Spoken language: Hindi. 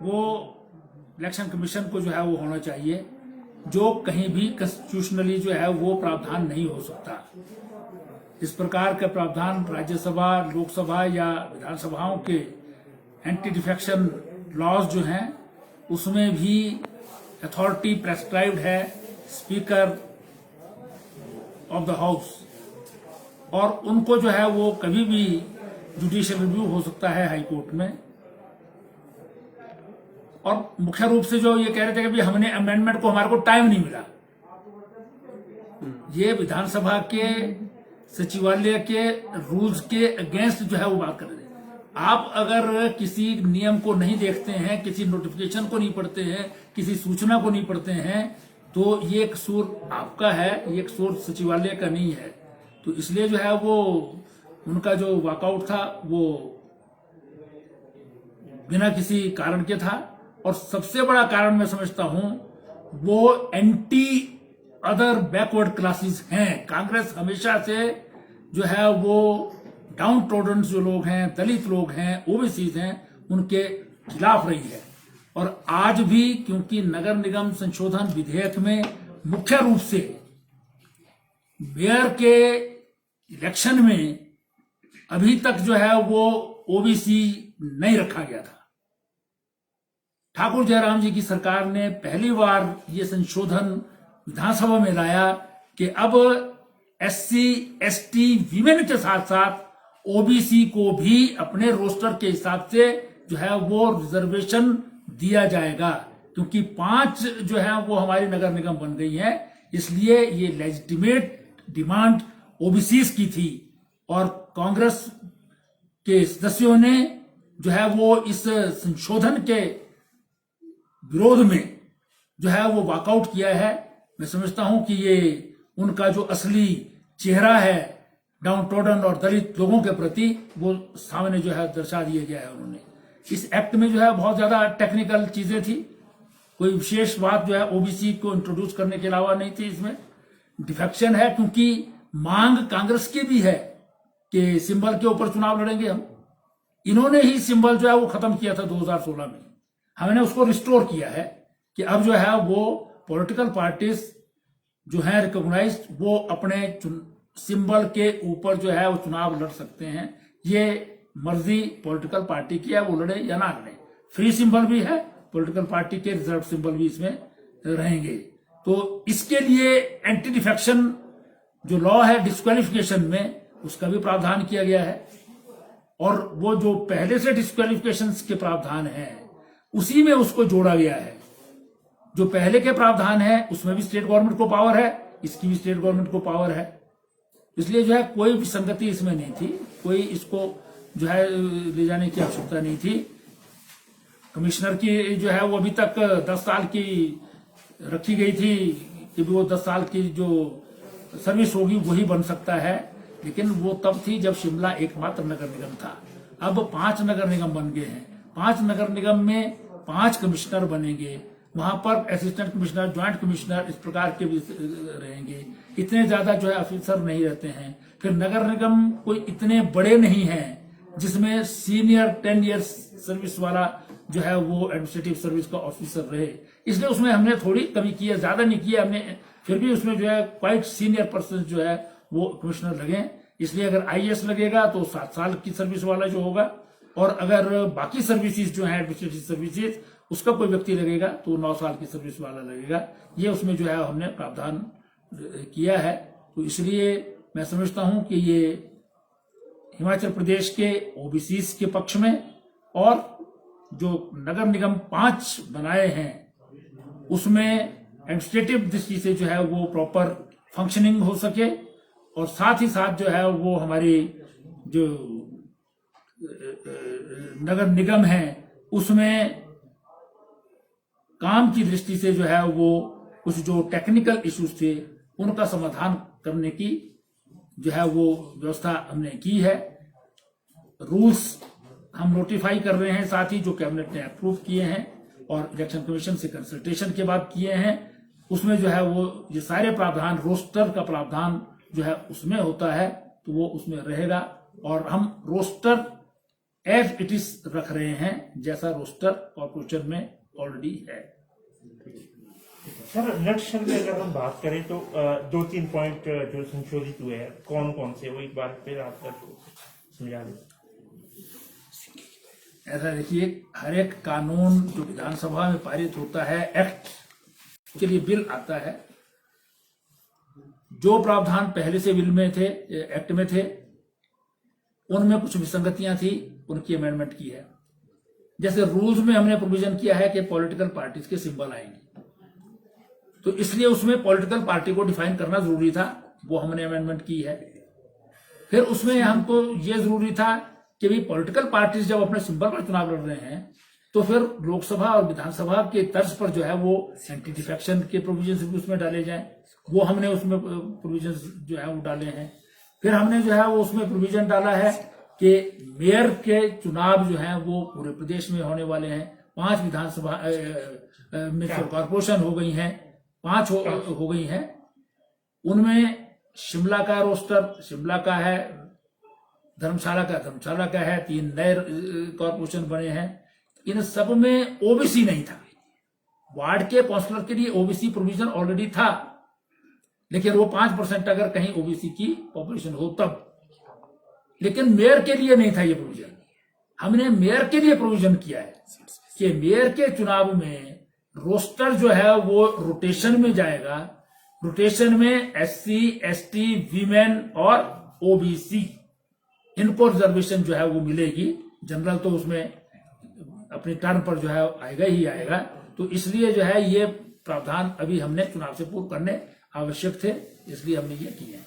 वो इलेक्शन कमीशन को जो है वो होना चाहिए, जो कहीं भी कॉन्स्टिट्यूशनली जो है वो प्रावधान नहीं हो सकता। इस प्रकार के प्रावधान राज्यसभा, लोकसभा या विधानसभाओं के एंटी डिफेक्शन लॉज जो हैं उसमें भी अथॉरिटी प्रेस्क्राइब्ड है स्पीकर ऑफ द हाउस, और उनको जो है वो कभी भी जुडिशियल रिव्यू हो सकता है हाई कोर्ट में। और मुख्य रूप से जो ये कह रहे थे कि हमने अमेंडमेंट को, हमारे को टाइम नहीं मिला, ये विधानसभा के सचिवालय के रूल्स के अगेंस्ट जो है वो बात कर रहे थे। आप अगर किसी नियम को नहीं देखते हैं, किसी नोटिफिकेशन को नहीं पढ़ते हैं, किसी सूचना को नहीं पढ़ते हैं, तो ये कसूर आपका है, ये कसूर सचिवालय का नहीं है। तो इसलिए जो है वो उनका जो वॉकआउट था वो बिना किसी कारण के था। और सबसे बड़ा कारण मैं समझता हूं वो एंटी अदर बैकवर्ड क्लासेस हैं। कांग्रेस हमेशा से जो है वो डाउन ट्रोडन जो लोग हैं, दलित लोग हैं, ओबीसीज हैं, उनके खिलाफ रही है। और आज भी, क्योंकि नगर निगम संशोधन विधेयक में मुख्य रूप से मेयर के इलेक्शन में अभी तक जो है वो ओबीसी नहीं रखा गया था। ठाकुर जयराम जी की सरकार ने पहली बार ये संशोधन विधानसभा में लाया कि अब एससी, एसटी, वीमेन के साथ साथ ओबीसी को भी अपने रोस्टर के हिसाब से जो है वो रिजर्वेशन दिया जाएगा, क्योंकि 5 जो है वो हमारी नगर निगम बन गई है। इसलिए ये लेजिटिमेट डिमांड ओबीसीज की थी, और कांग्रेस के सदस्यों ने जो है वो इस संशोधन के विरोध में जो है वो वॉकआउट किया है। मैं समझता हूं कि ये उनका जो असली चेहरा है डाउन ट्रोडन और दलित लोगों के प्रति, वो सामने जो है दर्शा दिया गया है उन्होंने। इस एक्ट में जो है बहुत ज्यादा टेक्निकल चीजें थी, कोई विशेष बात जो है ओबीसी को इंट्रोड्यूस करने के अलावा नहीं थी। इसमें डिफेक्शन है क्योंकि मांग कांग्रेस की भी है कि सिंबल के ऊपर चुनाव लड़ेंगे हम। इन्होंने ही सिंबल जो है वो खत्म किया था 2016 में, हमने उसको रिस्टोर किया है कि अब जो है वो पॉलिटिकल पार्टीज जो है रिकॉग्नाइज्ड, वो अपने सिंबल के ऊपर जो है वो चुनाव लड़ सकते हैं। ये मर्जी पॉलिटिकल पार्टी की है, वो लड़े या ना लड़े। फ्री सिंबल भी है, पॉलिटिकल पार्टी के रिजर्व सिंबल भी इसमें रहेंगे। तो इसके लिए एंटी डिफेक्शन जो लॉ है डिस्क्वालिफिकेशन में, उसका भी प्रावधान किया गया है। और वो जो पहले से डिस्क्वालिफिकेशन के प्रावधान है उसी में उसको जोड़ा गया है। जो पहले के प्रावधान है उसमें भी स्टेट गवर्नमेंट को पावर है, इसकी भी स्टेट गवर्नमेंट को पावर है। इसलिए जो है कोई विसंगति इसमें नहीं थी, कोई इसको जो है ले जाने की आवश्यकता नहीं थी। कमिश्नर की जो है वो अभी तक 10 साल की रखी गई थी कि वो 10 साल की जो सर्विस होगी वही बन सकता है, लेकिन वो तब थी जब शिमला एकमात्र नगर निगम था। अब 5 नगर निगम बन गए हैं। 5 नगर निगम में 5 कमिश्नर बनेंगे, वहां पर असिस्टेंट कमिश्नर, ज्वाइंट कमिश्नर इस प्रकार के भी रहेंगे। इतने ज्यादा जो है ऑफिसर नहीं रहते हैं। फिर नगर निगम कोई इतने बड़े नहीं हैं जिसमें सीनियर 10 इयर्स सर्विस वाला जो है वो एडमिनिस्ट्रेटिव सर्विस का ऑफिसर रहे, इसलिए उसमें हमने थोड़ी कमी की है, ज्यादा नहीं किया हमने। फिर भी उसमें जो है क्वाइट सीनियर पर्सन जो है वो कमिश्नर लगे। इसलिए अगर आईएएस लगेगा तो 7 साल की सर्विस वाला जो होगा, और अगर बाकी सर्विसेज जो है एडमिनिस्ट्रेटिव सर्विसेज उसका कोई व्यक्ति लगेगा तो 9 साल की सर्विस वाला लगेगा। ये उसमें जो है हमने प्रावधान किया है। तो इसलिए मैं समझता हूं कि ये हिमाचल प्रदेश के ओबीसीज के पक्ष में, और जो नगर निगम 5 बनाए हैं उसमें एडमिनिस्ट्रेटिव दृष्टि से जो है वो प्रॉपर फंक्शनिंग हो सके, और साथ ही साथ जो है वो हमारी जो नगर निगम है उसमें काम की दृष्टि से जो है वो कुछ जो टेक्निकल इश्यूज थे उनका समाधान करने की जो है वो व्यवस्था हमने की है। रूल्स हम नोटिफाई कर रहे हैं, साथ ही जो कैबिनेट ने अप्रूव किए हैं और इलेक्शन कमीशन से कंसल्टेशन के बाद किए हैं, उसमें जो है वो ये सारे प्रावधान, रोस्टर का प्रावधान जो है उसमें होता है, तो वो उसमें रहेगा। और हम रोस्टर एज इट इज रख रहे हैं, जैसा रोस्टर कॉर्पोरेशन में ऑलरेडी है। सर नटशल में अगर हम बात करें तो 2-3 पॉइंट जो संशोधित हुए हैं, कौन कौन से, वो एक बार फिर आप समझा दें। ऐसा देखिए, हर एक कानून जो विधानसभा में पारित होता है, एक्ट के लिए बिल आता है, जो प्रावधान पहले से बिल में थे, एक्ट में थे, उनमें कुछ विसंगतियां थी, उनकी अमेंडमेंट की है। जैसे रूल्स में हमने प्रोविजन किया है कि पॉलिटिकल पार्टीज के सिंबल आएंगे, तो इसलिए उसमें पॉलिटिकल पार्टी को डिफाइन करना जरूरी था, वो हमने अमेंडमेंट की है। फिर उसमें हमको ये जरूरी था कि भाई पॉलिटिकल पार्टीज जब अपने सिंबल पर चुनाव लड़ रहे हैं, तो फिर लोकसभा और विधानसभा के तर्ज पर जो है वो एंटी डिफेक्शन के प्रोविजन भी उसमें डाले जाएं, वो हमने उसमें प्रोविजन जो है वो डाले हैं। फिर हमने जो है वो उसमें प्रोविजन डाला है कि मेयर के चुनाव जो है वो पूरे प्रदेश में होने वाले हैं। 5 विधानसभा में कॉर्पोरेशन हो गई हैं, 5 हो गई हैं, उनमें शिमला का रोस्टर शिमला का है, धर्मशाला का है, 3 नए कॉर्पोरेशन बने हैं। इन सब में ओबीसी नहीं था। वार्ड के काउंसलर के लिए ओबीसी प्रोविजन ऑलरेडी था, लेकिन वो 5% अगर कहीं ओबीसी की पॉपुलेशन हो तब, लेकिन मेयर के लिए नहीं था ये प्रोविजन। हमने मेयर के लिए प्रोविजन किया है कि मेयर के चुनाव में रोस्टर जो है वो रोटेशन में जाएगा। रोटेशन में SC, ST, वीमेन और ओबीसी, इनको रिजर्वेशन जो है वो मिलेगी। जनरल तो उसमें अपनी टर्म पर जो है आएगा ही आएगा। तो इसलिए जो है ये प्रावधान अभी हमने चुनाव से पूर्व करने आवश्यक थे, इसलिए हमने ये किए हैं।